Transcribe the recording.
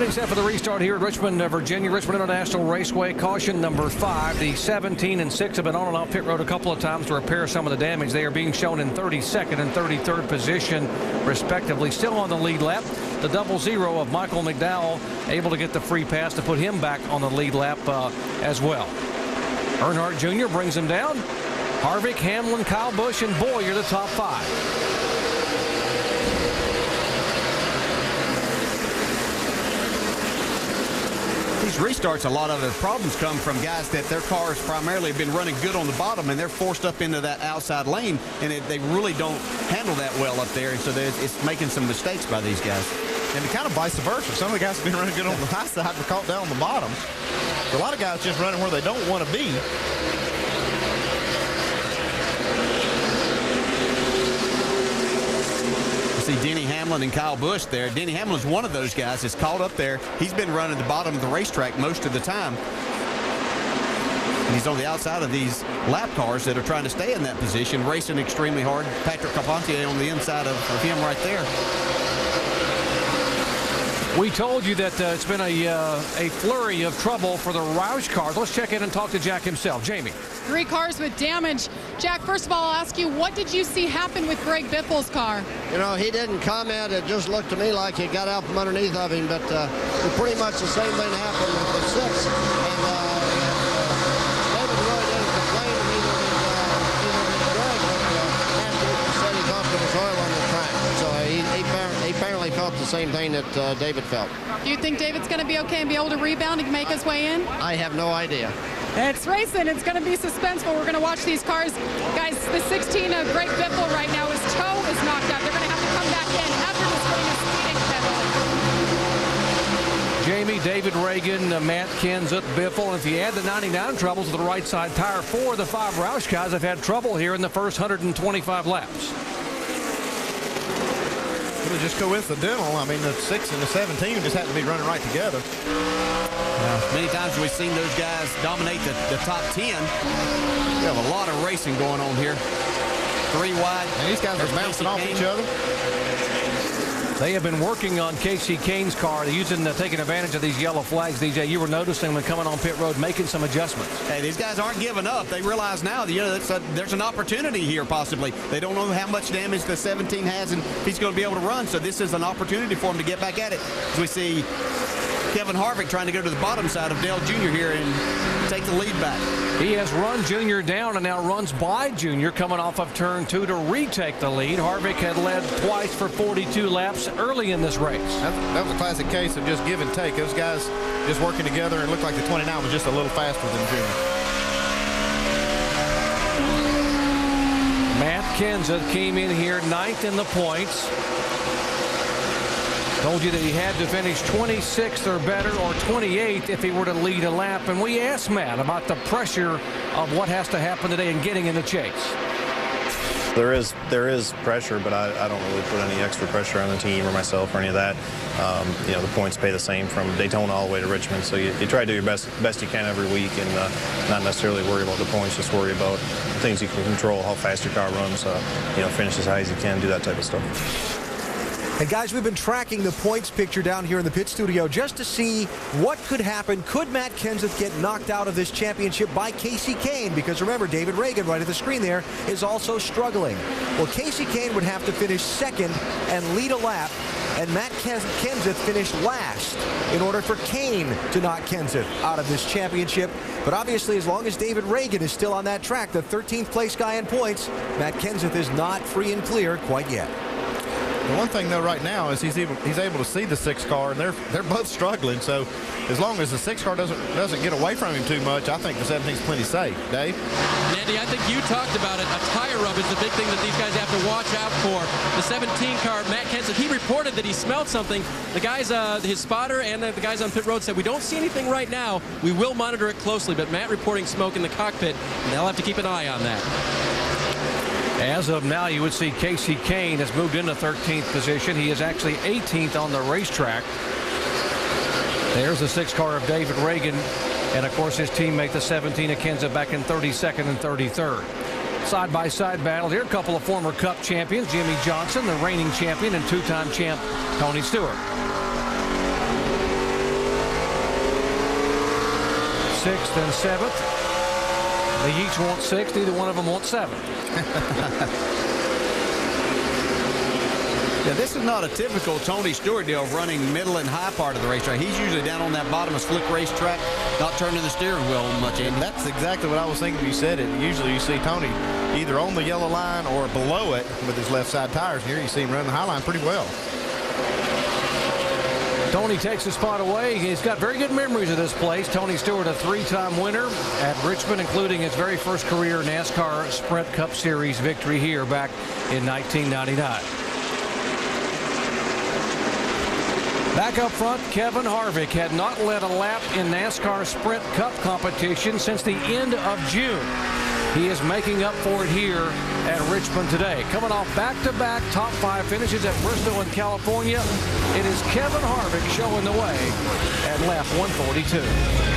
Getting set for the restart here at Richmond, Virginia. Richmond International Raceway. Caution number 5. The 17 and 6 have been on and off pit road a couple of times to repair some of the damage. They are being shown in 32nd and 33rd position, respectively. Still on the lead lap. The 00 of Michael McDowell able to get the free pass to put him back on the lead lap as well. Earnhardt Jr. brings him down. Harvick, Hamlin, Kyle Busch, and Boyer the top 5. These restarts, a lot of the problems come from guys that their cars primarily have been running good on the bottom, and they're forced up into that outside lane, and they really don't handle that well up there, and so it's making some mistakes by these guys. And kind of vice versa. Some of the guys have been running good on the high side and caught down on the bottom. A lot of guys just running where they don't want to be. See Denny Hamlin and Kyle Busch there. Denny Hamlin's one of those guys that's caught up there. He's been running the bottom of the racetrack most of the time. And he's on the outside of these lap cars that are trying to stay in that position, racing extremely hard. Patrick Carpentier on the inside of him right there. We told you that it's been a flurry of trouble for the Roush cars. Let's check in and talk to Jack himself. Jamie. 3 cars with damage. Jack, first of all, I'll ask you, what did you see happen with Greg Biffle's car? You know, he didn't comment. It just looked to me like he got out from underneath of him, but pretty much the same thing happened with the 6. And David really didn't complain to either with Greg, but Matthew said he thought there was oil on the track. So he apparently felt the same thing that David felt. Do you think David's going to be okay and be able to rebound and make his way in? I have no idea. It's racing. It's going to be suspenseful. We're going to watch these cars. Guys, the 16 of Greg Biffle right now, his toe is knocked out. They're going to have to come back in after this ring of speeding penalty. Jamie, David Reagan, Matt Kenseth, Biffle. And if you add the 99 troubles to the right side tire, 4 of the 5 Roush guys have had trouble here in the first 125 laps. It was just coincidental. I mean, the 6 and the 17 just had to be running right together. Many times we've seen those guys dominate the top 10. We have a lot of racing going on here. 3 wide. And these guys are bouncing off each other. They have been working on Casey Kane's car, taking advantage of these yellow flags. DJ, you were noticing them coming on pit road, making some adjustments. Hey, these guys aren't giving up. They realize now that there's an opportunity here possibly. They don't know how much damage the 17 has and if he's going to be able to run. So this is an opportunity for him to get back at it. As we see Kevin Harvick trying to go to the bottom side of Dale Jr. here and take the lead back. He has run Jr. down and now runs by Jr. coming off of turn 2 to retake the lead. Harvick had led twice for 42 laps early in this race. That was a classic case of just give and take. Those guys just working together, and it looked like the 29 was just a little faster than Jr. Matt Kenseth came in here 9th in the points. Told you that he had to finish 26th or better or 28th if he were to lead a lap. And we asked Matt about the pressure of what has to happen today in getting in the chase. There is pressure, but I don't really put any extra pressure on the team or myself or any of that. You know, the points pay the same from Daytona all the way to Richmond. So you try to do your best you can every week and not necessarily worry about the points, just worry about things you can control, how fast your car runs, you know, finish as high as you can, do that type of stuff. And guys, we've been tracking the points picture down here in the pit studio just to see what could happen. Could Matt Kenseth get knocked out of this championship by Casey Kane? Because remember, David Reagan right at the screen there is also struggling. Well, Casey Kane would have to finish 2nd and lead a lap, and Matt Kenseth finished last in order for Kane to knock Kenseth out of this championship. But obviously, as long as David Reagan is still on that track, the 13th place guy in points, Matt Kenseth is not free and clear quite yet. The one thing though right now is he's able to see the 6 car, and they're both struggling. So as long as the 6 car doesn't get away from him too much, I think the 17's plenty safe. Dave? Andy, I think you talked about it. A tire rub is the big thing that these guys have to watch out for. The 17 car, Matt Kenseth, he reported that he smelled something. The guys, his spotter and the guys on pit road said, we don't see anything right now. We will monitor it closely, but Matt reporting smoke in the cockpit, and they'll have to keep an eye on that. As of now, you would see Casey Kane has moved into 13th position. He is actually 18th on the racetrack. There's the 6 car of David Reagan. And, of course, his teammate, the 17 of Kenseth, back in 32nd and 33rd. Side-by-side battle here. A couple of former Cup champions. Jimmy Johnson, the reigning champion, and 2-time champ Tony Stewart. 6th and 7th. They each want 6th. Neither one of them want 7th. Yeah, this is not a typical Tony Stewart deal of running middle and high part of the racetrack. He's usually down on that bottom of slick racetrack, not turning the steering wheel much. And that's exactly what I was thinking when you said it. Usually you see Tony either on the yellow line or below it with his left side tires. Here you see him running the high line pretty well. Tony takes the spot away. He's got very good memories of this place. Tony Stewart, a 3-time winner at Richmond, including his very first career NASCAR Sprint Cup Series victory here back in 1999. Back up front, Kevin Harvick had not led a lap in NASCAR Sprint Cup competition since the end of June. He is making up for it here at Richmond today. Coming off back-to-back top 5 finishes at Bristol and California, it is Kevin Harvick showing the way at lap 142.